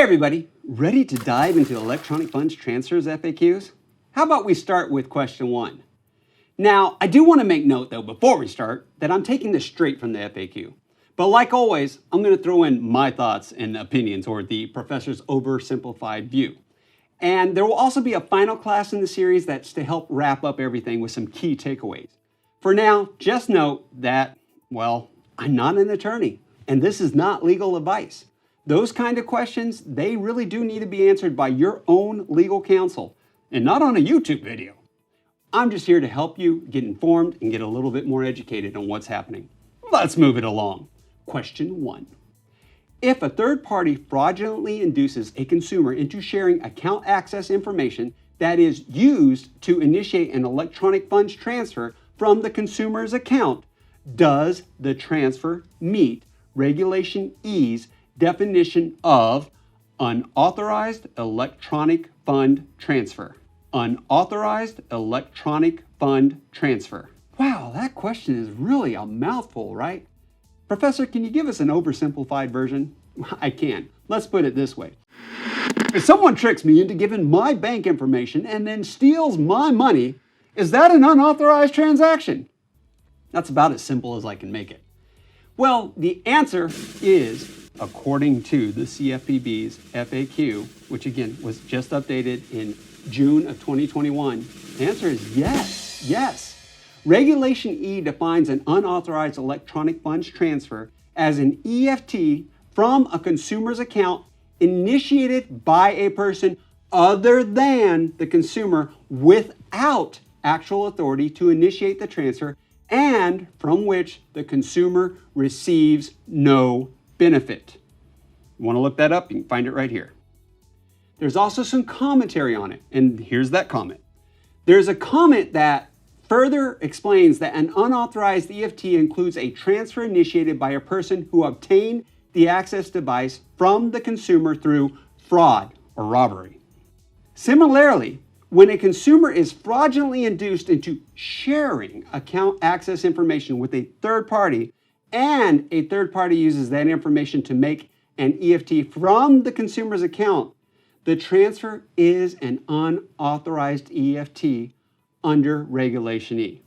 everybody, ready to dive into electronic funds transfers FAQs? How about we start with question 1? Now, I do want to make note though before we start that I'm taking this straight from the FAQ. But like always, I'm going to throw in my thoughts and opinions or the professor's oversimplified view. And there will also be a final class in the series that's to help wrap up everything with some key takeaways. For now, just note that, well, I'm not an attorney and this is not legal advice. Those kind of questions, they really do need to be answered by your own legal counsel and not on a YouTube video. I'm just here to help you get informed and get a little bit more educated on what's happening. Let's move it along. Question 1. If a third party fraudulently induces a consumer into sharing account access information that is used to initiate an electronic funds transfer from the consumer's account, does the transfer meet Regulation E's definition of unauthorized electronic fund transfer? Unauthorized electronic fund transfer. Wow, that question is really a mouthful, right? Professor, can you give us an oversimplified version? I can. Let's put it this way. If someone tricks me into giving my bank information and then steals my money, is that an unauthorized transaction? That's about as simple as I can make it. Well, the answer is, according to the CFPB's FAQ, which again was just updated in June of 2021, the answer is yes, yes. Regulation E defines an unauthorized electronic funds transfer as an EFT from a consumer's account initiated by a person other than the consumer without actual authority to initiate the transfer and from which the consumer receives no benefit. You want to look that up? You can find it right here. There's also some commentary on it, and here's that comment. There's a comment that further explains that an unauthorized EFT includes a transfer initiated by a person who obtained the access device from the consumer through fraud or robbery. Similarly, when a consumer is fraudulently induced into sharing account access information with a third party and a third party uses that information to make an EFT from the consumer's account, the transfer is an unauthorized EFT under Regulation E.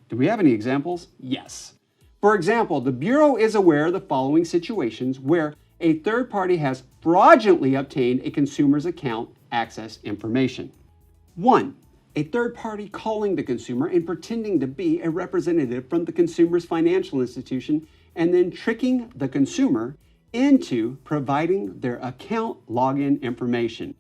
Do we have any examples? Yes. For example, the Bureau is aware of the following situations where a third party has fraudulently obtained a consumer's account access information. 1. A third party calling the consumer and pretending to be a representative from the consumer's financial institution and then tricking the consumer into providing their account login information.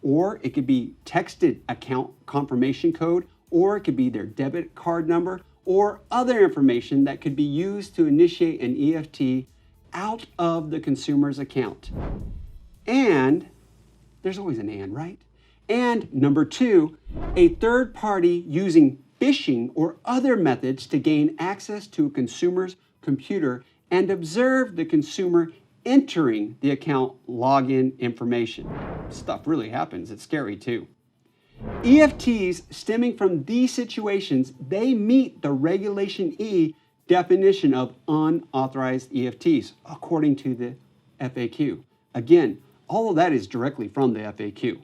Or it could be texted account confirmation code, or it could be their debit card number, or other information that could be used to initiate an EFT out of the consumer's account. And there's always an and, right? And number 2, a third party using phishing or other methods to gain access to a consumer's computer and observe the consumer entering the account login information. Stuff really happens. It's scary too. EFTs stemming from these situations, they meet the Regulation E definition of unauthorized EFTs according to the FAQ. Again, all of that is directly from the FAQ.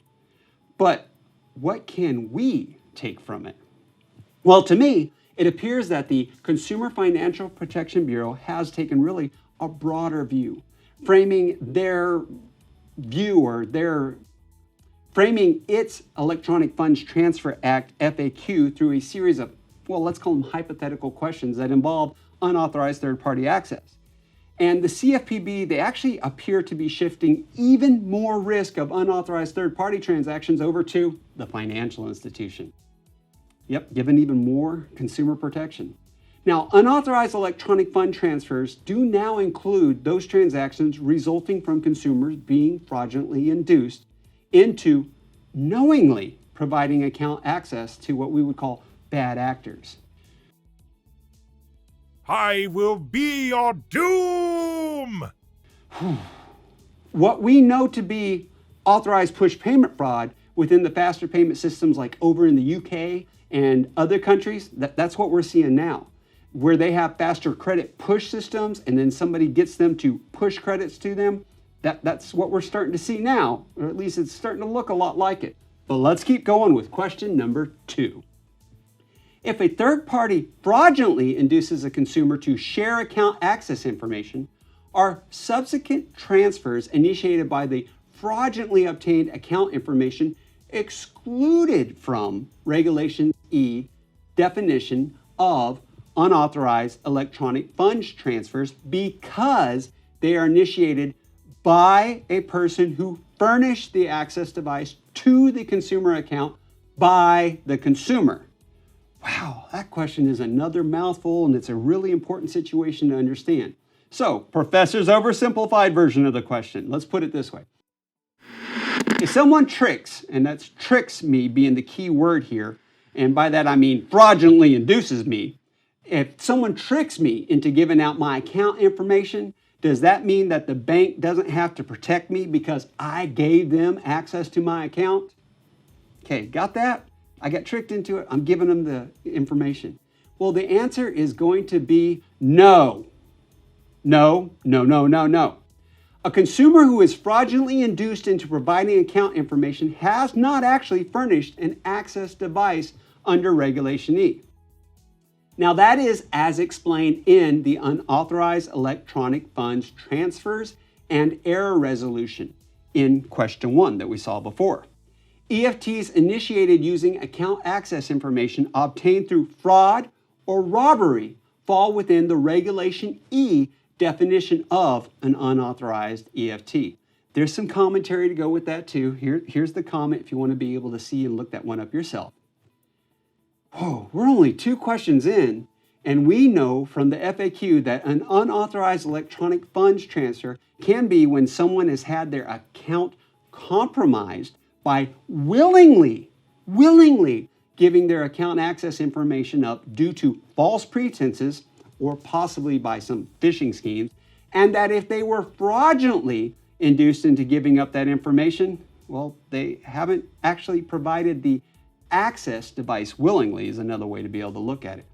But what can we take from it? Well, to me, it appears that the Consumer Financial Protection Bureau has taken really a broader view, framing their view or framing its Electronic Funds Transfer Act FAQ through a series of, well, let's call them hypothetical questions that involve unauthorized third-party access. And the CFPB, they actually appear to be shifting even more risk of unauthorized third-party transactions over to the financial institution. Yep, giving even more consumer protection. Now, unauthorized electronic fund transfers do now include those transactions resulting from consumers being fraudulently induced into knowingly providing account access to what we would call bad actors. I will be your doom! What we know to be authorized push payment fraud within the faster payment systems like over in the UK and other countries, that's what we're seeing now, where they have faster credit push systems and then somebody gets them to push credits to them. That's what we're starting to see now, or at least it's starting to look a lot like it. But let's keep going with question number 2. If a third party fraudulently induces a consumer to share account access information, are subsequent transfers initiated by the fraudulently obtained account information excluded from Regulation E definition of unauthorized electronic funds transfers because they are initiated by a person who furnished the access device to the consumer account by the consumer? Wow, that question is another mouthful, and it's a really important situation to understand. So, Professor's oversimplified version of the question. Let's put it this way. If someone tricks, and that's tricks me being the key word here, and by that I mean fraudulently induces me. If someone tricks me into giving out my account information, does that mean that the bank doesn't have to protect me because I gave them access to my account? Okay, got that? I got tricked into it. I'm giving them the information. Well, the answer is going to be no. No, no, no, no, no. A consumer who is fraudulently induced into providing account information has not actually furnished an access device under Regulation E. Now that is as explained in the unauthorized electronic funds transfers and error resolution in question 1 that we saw before. EFTs initiated using account access information obtained through fraud or robbery fall within the Regulation E definition of an unauthorized EFT. There's some commentary to go with that too. Here's the comment if you want to be able to see and look that one up yourself. Whoa, we're only 2 questions in, and we know from the FAQ that an unauthorized electronic funds transfer can be when someone has had their account compromised by willingly giving their account access information up due to false pretenses or possibly by some phishing schemes, and that if they were fraudulently induced into giving up that information, well, they haven't actually provided the access device willingly is another way to be able to look at it.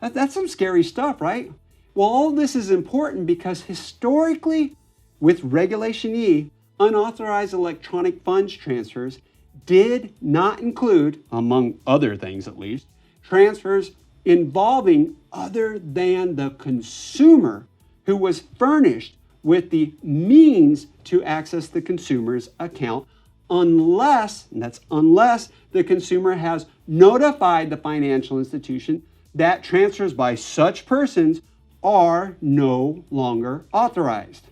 That's some scary stuff, right? Well, all this is important because historically, with Regulation E, unauthorized electronic funds transfers did not include, among other things at least, transfers involving other than the consumer who was furnished with the means to access the consumer's account unless, and that's unless, the consumer has notified the financial institution that transfers by such persons are no longer authorized.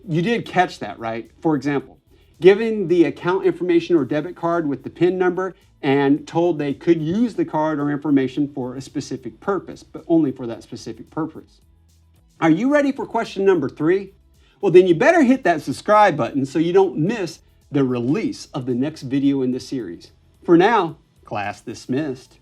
You did catch that, right? For example, giving the account information or debit card with the PIN number and told they could use the card or information for a specific purpose, but only for that specific purpose. Are you ready for question number 3? Well, then you better hit that subscribe button so you don't miss the release of the next video in the series. For now, class dismissed.